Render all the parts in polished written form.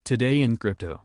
Today in crypto.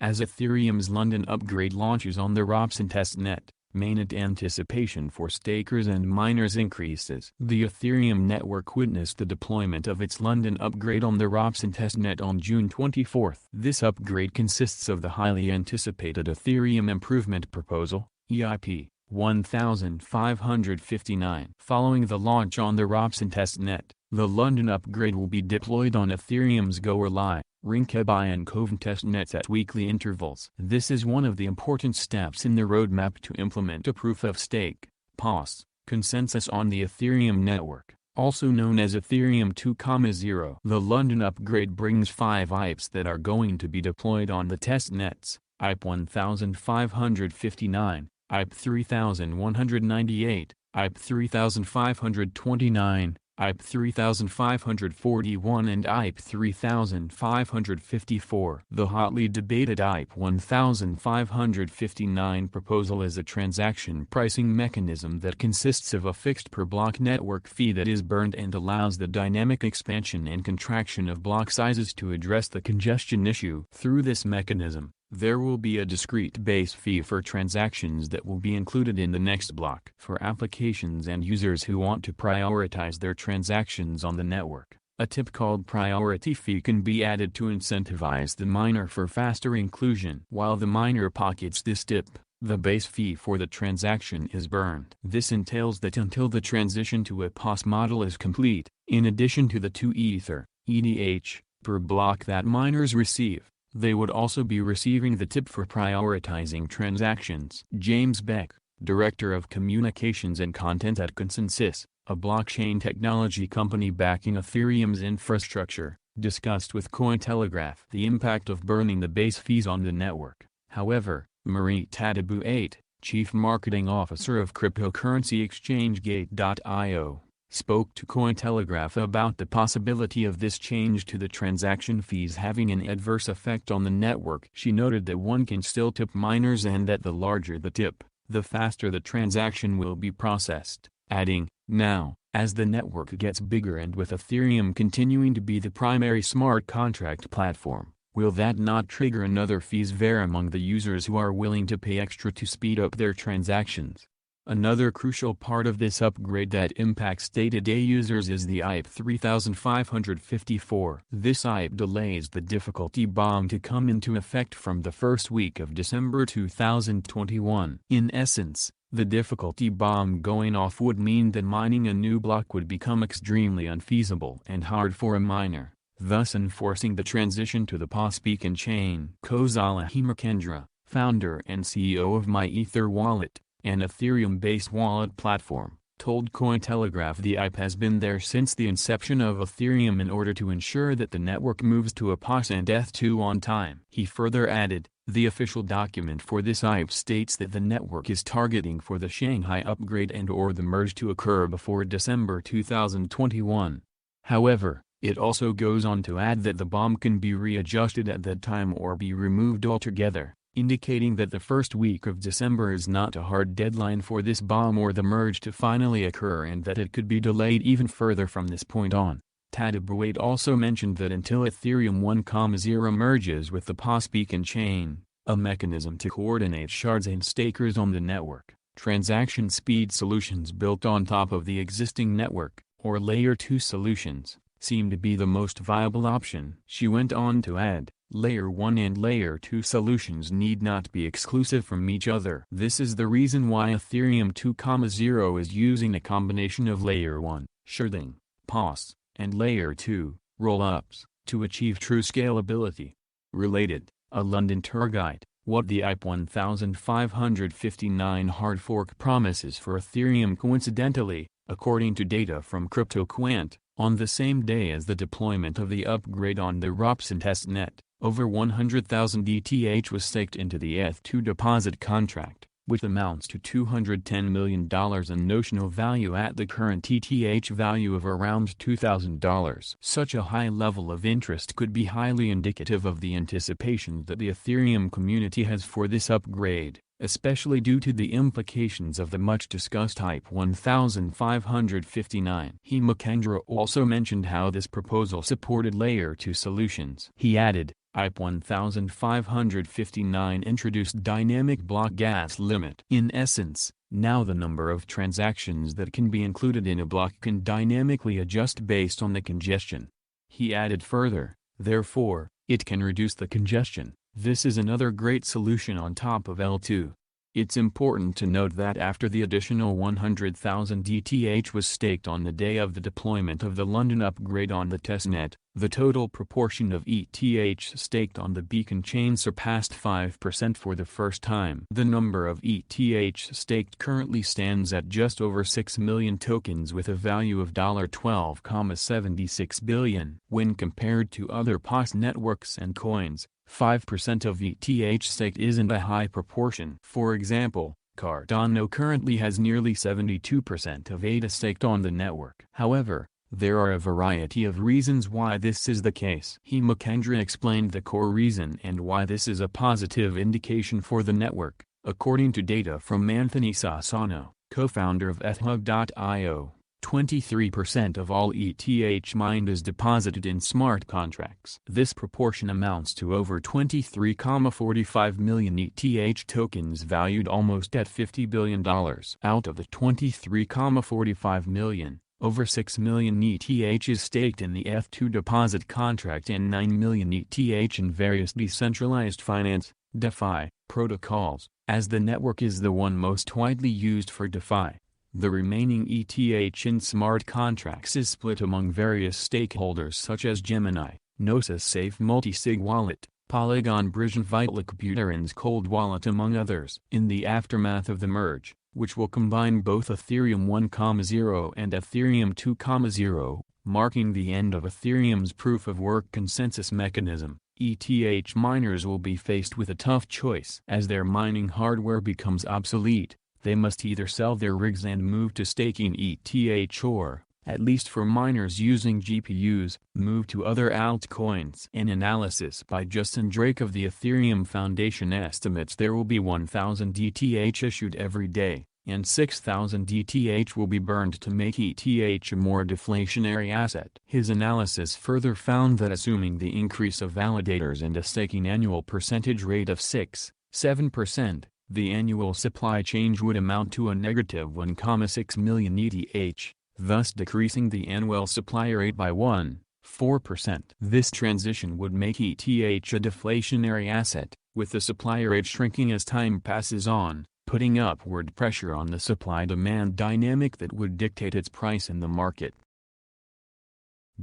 As Ethereum's London upgrade launches on the Ropsten testnet, mainnet anticipation for stakers and miners increases. The Ethereum network witnessed the deployment of its London upgrade on the Ropsten testnet on June 24. This upgrade consists of the highly anticipated Ethereum Improvement Proposal, EIP, 1559. Following the launch on the Ropsten testnet, the London upgrade will be deployed on Ethereum's Goerli, Rinkebi and Quant testnets at weekly intervals. This is one of the important steps in the roadmap to implement a proof-of-stake (POS) consensus on the Ethereum network, also known as Ethereum 2.0. The London upgrade brings 5 EIPs that are going to be deployed on the testnets: EIP 1559, EIP 3198, EIP 3529, EIP 3541 and EIP 3554. The hotly debated EIP 1559 proposal is a transaction pricing mechanism that consists of a fixed per block network fee that is burned and allows the dynamic expansion and contraction of block sizes to address the congestion issue. Through this mechanism, there will be a discrete base fee for transactions that will be included in the next block. For applications and users who want to prioritize their transactions on the network, a tip called priority fee can be added to incentivize the miner for faster inclusion. While the miner pockets this tip, the base fee for the transaction is burned. This entails that until the transition to a POS model is complete, in addition to the 2 Ether, ETH, per block that miners receive, they would also be receiving the tip for prioritizing transactions. James Beck, Director of Communications and Content at Consensus, a blockchain technology company backing Ethereum's infrastructure, discussed with Coin Telegraph the impact of burning the base fees on the network. However, Marie Tadabou, Chief Marketing Officer of cryptocurrency exchange Gate.io, spoke to Cointelegraph about the possibility of this change to the transaction fees having an adverse effect on the network. She noted that one can still tip miners and that the larger the tip, the faster the transaction will be processed, adding, "Now, as the network gets bigger and with Ethereum continuing to be the primary smart contract platform, will that not trigger another fees war among the users who are willing to pay extra to speed up their transactions?" Another crucial part of this upgrade that impacts day-to-day users is the EIP 3554. This EIP delays the difficulty bomb to come into effect from the first week of December 2021. In essence, the difficulty bomb going off would mean that mining a new block would become extremely unfeasible and hard for a miner, thus enforcing the transition to the POS beacon chain. Kozala Hemachandra, founder and CEO of MyEther Wallet, an Ethereum-based wallet platform, told Cointelegraph the EIP has been there since the inception of Ethereum in order to ensure that the network moves to a POS and ETH2 on time. He further added, the official document for this EIP states that the network is targeting for the Shanghai upgrade and/or the merge to occur before December 2021. However, it also goes on to add that the bomb can be readjusted at that time or be removed altogether, indicating that the first week of December is not a hard deadline for this bomb or the merge to finally occur and that it could be delayed even further from this point on. Tadabou also mentioned that until Ethereum 1.0 merges with the POS beacon chain, a mechanism to coordinate shards and stakers on the network, transaction speed solutions built on top of the existing network, or Layer 2 solutions, seem to be the most viable option. She went on to add, Layer 1 and Layer 2 solutions need not be exclusive from each other. This is the reason why Ethereum 2.0 is using a combination of Layer 1, sharding, POS, and Layer 2, roll-ups, to achieve true scalability. Related, a London tour guide, what the EIP 1559 hard fork promises for Ethereum. Coincidentally, according to data from CryptoQuant, on the same day as the deployment of the upgrade on the Ropsten testnet, over 100,000 ETH was staked into the ETH2 deposit contract, which amounts to $210 million in notional value at the current ETH value of around $2,000. Such a high level of interest could be highly indicative of the anticipation that the Ethereum community has for this upgrade, especially due to the implications of the much-discussed EIP 1559. Hemachandra also mentioned how this proposal supported Layer 2 solutions. He added, IP 1559 introduced dynamic block gas limit. In essence, now the number of transactions that can be included in a block can dynamically adjust based on the congestion. He added further, therefore, it can reduce the congestion. This is another great solution on top of L2. It's important to note that after the additional 100,000 ETH was staked on the day of the deployment of the London upgrade on the testnet, the total proportion of ETH staked on the beacon chain surpassed 5% for the first time. The number of ETH staked currently stands at just over 6 million tokens with a value of $12.76 billion. When compared to other POS networks and coins, 5% of ETH staked isn't a high proportion. For example, Cardano currently has nearly 72% of ADA staked on the network. However, there are a variety of reasons why this is the case. Hemachandra explained the core reason and why this is a positive indication for the network. According to data from Anthony Sassano, co-founder of ethhub.io, 23% of all ETH mined is deposited in smart contracts. This proportion amounts to over 23.45 million ETH tokens valued almost at $50 billion. Out of the 23.45 million, over 6 million ETH is staked in the Eth2 deposit contract and 9 million ETH in various decentralized finance (DeFi) protocols, as the network is the one most widely used for DeFi. The remaining ETH in smart contracts is split among various stakeholders such as Gemini, Gnosis Safe Multisig Wallet, Polygon Bridge and Vitalik Buterin's Cold Wallet among others. In the aftermath of the merge, which will combine both Ethereum 1.0 and Ethereum 2.0, marking the end of Ethereum's proof-of-work consensus mechanism, ETH miners will be faced with a tough choice. As their mining hardware becomes obsolete, they must either sell their rigs and move to staking ETH or, at least for miners using GPUs, move to other altcoins. An analysis by Justin Drake of the Ethereum Foundation estimates there will be 1,000 ETH issued every day, and 6,000 ETH will be burned to make ETH a more deflationary asset. His analysis further found that assuming the increase of validators and a staking annual percentage rate of 6-7%, the annual supply change would amount to a negative 1.6 million ETH, thus decreasing the annual supply rate by 1.4%. This transition would make ETH a deflationary asset, with the supply rate shrinking as time passes on, putting upward pressure on the supply-demand dynamic that would dictate its price in the market.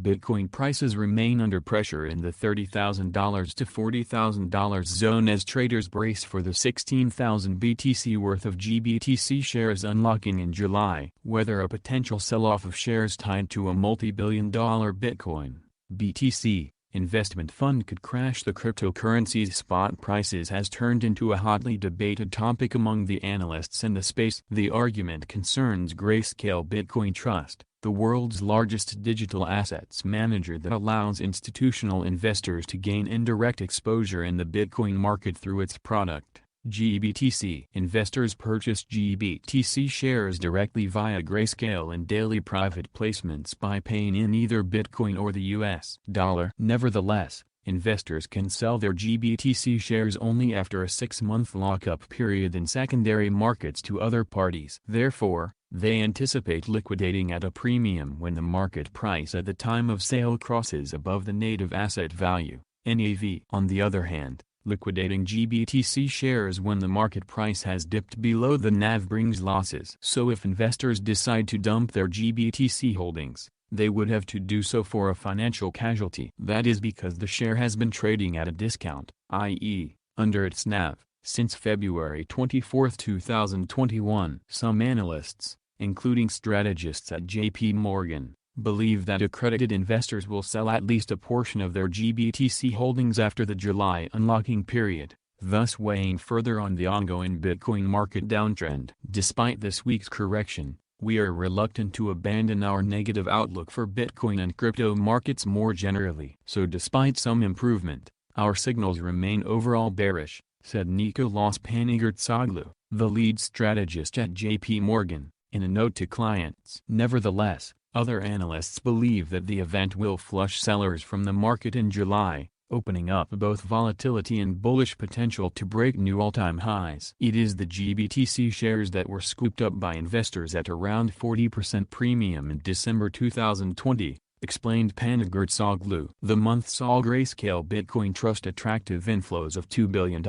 Bitcoin prices remain under pressure in the $30,000 to $40,000 zone as traders brace for the 16,000 BTC worth of GBTC shares unlocking in July. Whether a potential sell-off of shares tied to a multi-billion-dollar Bitcoin (BTC) investment fund could crash the cryptocurrency's spot prices has turned into a hotly debated topic among the analysts in the space. The argument concerns Grayscale Bitcoin Trust, the world's largest digital assets manager that allows institutional investors to gain indirect exposure in the Bitcoin market through its product, GBTC. Investors purchase GBTC shares directly via Grayscale in daily private placements by paying in either Bitcoin or the US dollar. Nevertheless, investors can sell their GBTC shares only after a 6-month lockup period in secondary markets to other parties. Therefore, they anticipate liquidating at a premium when the market price at the time of sale crosses above the native asset value, NAV. On the other hand, liquidating GBTC shares when the market price has dipped below the NAV brings losses. So if investors decide to dump their GBTC holdings, they would have to do so for a financial casualty. That is because the share has been trading at a discount, i.e., under its NAV, since February 24, 2021. Some analysts, including strategists at JP Morgan, believe that accredited investors will sell at least a portion of their GBTC holdings after the July unlocking period, thus weighing further on the ongoing Bitcoin market downtrend. Despite this week's correction, we are reluctant to abandon our negative outlook for Bitcoin and crypto markets more generally. So despite some improvement, our signals remain overall bearish, said Nikolaos Panigertsoglou, the lead strategist at JP Morgan, in a note to clients. Nevertheless, other analysts believe that the event will flush sellers from the market in July, opening up both volatility and bullish potential to break new all-time highs. It is the GBTC shares that were scooped up by investors at around 40% premium in December 2020, explained Panagurtsoglu. The month saw Grayscale Bitcoin Trust attractive inflows of $2 billion.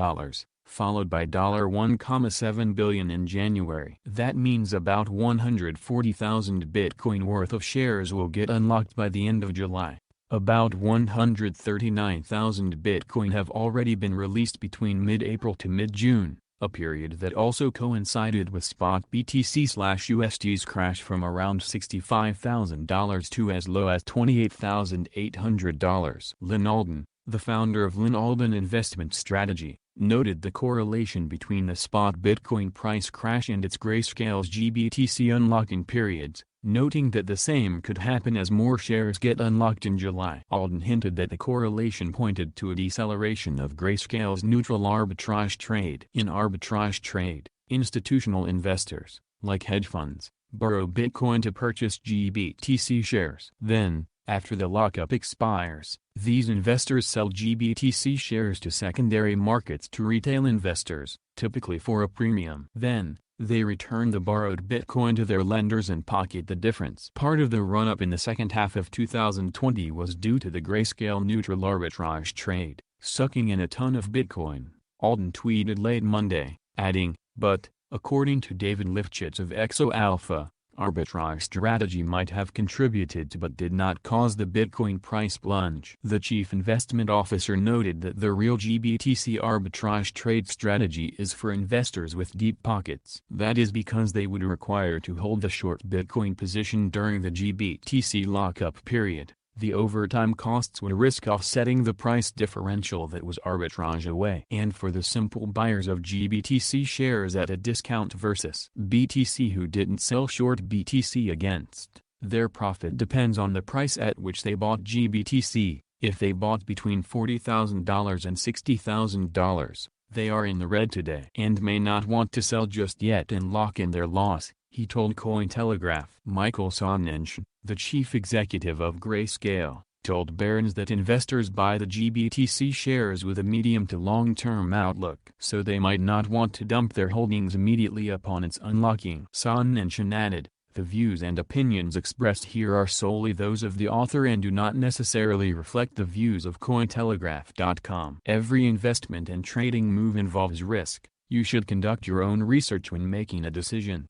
Followed by $1.7 billion in January. That means about 140,000 Bitcoin worth of shares will get unlocked by the end of July. About 139,000 Bitcoin have already been released between mid-April to mid-June, a period that also coincided with spot BTC/USD's crash from around $65,000 to as low as $28,800. Lyn Alden, the founder of Lyn Alden Investment Strategy, noted the correlation between the spot Bitcoin price crash and its Grayscale's GBTC unlocking periods, noting that the same could happen as more shares get unlocked in July. Alden hinted that the correlation pointed to a deceleration of Grayscale's neutral arbitrage trade. In arbitrage trade, institutional investors, like hedge funds, borrow Bitcoin to purchase GBTC shares. Then, after the lockup expires, these investors sell GBTC shares to secondary markets to retail investors, typically for a premium. Then, they return the borrowed Bitcoin to their lenders and pocket the difference. Part of the run-up in the second half of 2020 was due to the Grayscale neutral arbitrage trade, sucking in a ton of Bitcoin, Alden tweeted late Monday, adding, but, according to David Lifshitz of Exo Alpha, arbitrage strategy might have contributed but did not cause the Bitcoin price plunge. The chief investment officer noted that the real GBTC arbitrage trade strategy is for investors with deep pockets. That is because they would require to hold the short Bitcoin position during the GBTC lockup period. The overtime costs would risk offsetting the price differential that was arbitrage away. And for the simple buyers of GBTC shares at a discount versus BTC who didn't sell short BTC against, their profit depends on the price at which they bought GBTC. If they bought between $40,000 and $60,000, they are in the red today and may not want to sell just yet and lock in their loss, he told Coin Telegraph. Michael Sonnenschein, the chief executive of Grayscale, told Barron's that investors buy the GBTC shares with a medium to long-term outlook, so they might not want to dump their holdings immediately upon its unlocking. Sonnenschein added, the views and opinions expressed here are solely those of the author and do not necessarily reflect the views of Cointelegraph.com. Every investment and trading move involves risk. You should conduct your own research when making a decision.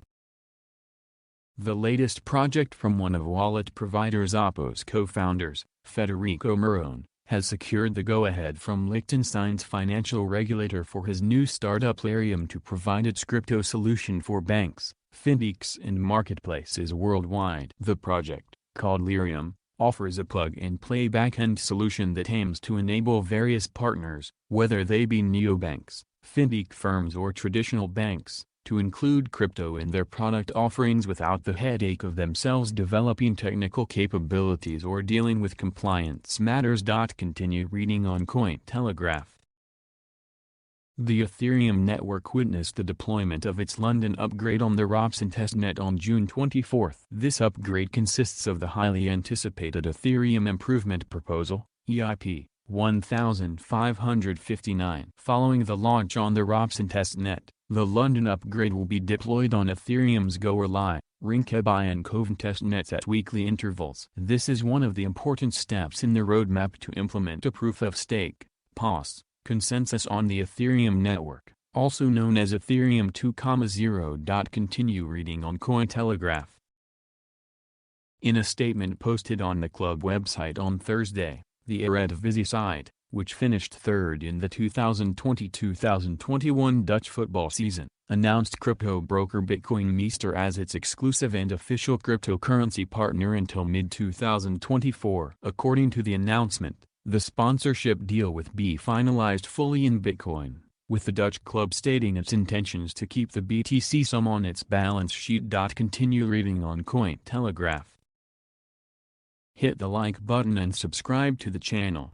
The latest project from one of wallet provider Xapo's co-founders, Federico Murrone, has secured the go-ahead from Liechtenstein's financial regulator for his new startup Lirium to provide its crypto solution for banks, fintechs and marketplaces worldwide. The project, called Lirium, offers a plug-and-play backend solution that aims to enable various partners, whether they be neobanks, fintech firms or traditional banks, to include crypto in their product offerings without the headache of themselves developing technical capabilities or dealing with compliance matters. Continue reading on Coin Telegraph. The Ethereum network witnessed the deployment of its London upgrade on the Ropsten testnet on June 24. This upgrade consists of the highly anticipated Ethereum Improvement Proposal, EIP, 1559. Following the launch on the Ropsten testnet, the London upgrade will be deployed on Ethereum's Goerli, Rinkebi and Quant testnets at weekly intervals. This is one of the important steps in the roadmap to implement a proof-of-stake (POS) consensus on the Ethereum network, also known as Ethereum 2.0. Continue reading on Cointelegraph. In a statement posted on the club website on Thursday, the Eredivisie side, which finished third in the 2020-2021 Dutch football season, announced crypto broker Bitcoin Meester as its exclusive and official cryptocurrency partner until mid-2024. According to the announcement, the sponsorship deal with B finalized fully in Bitcoin, with the Dutch club stating its intentions to keep the BTC sum on its balance sheet. Continue reading on Cointelegraph. Hit the like button and subscribe to the channel.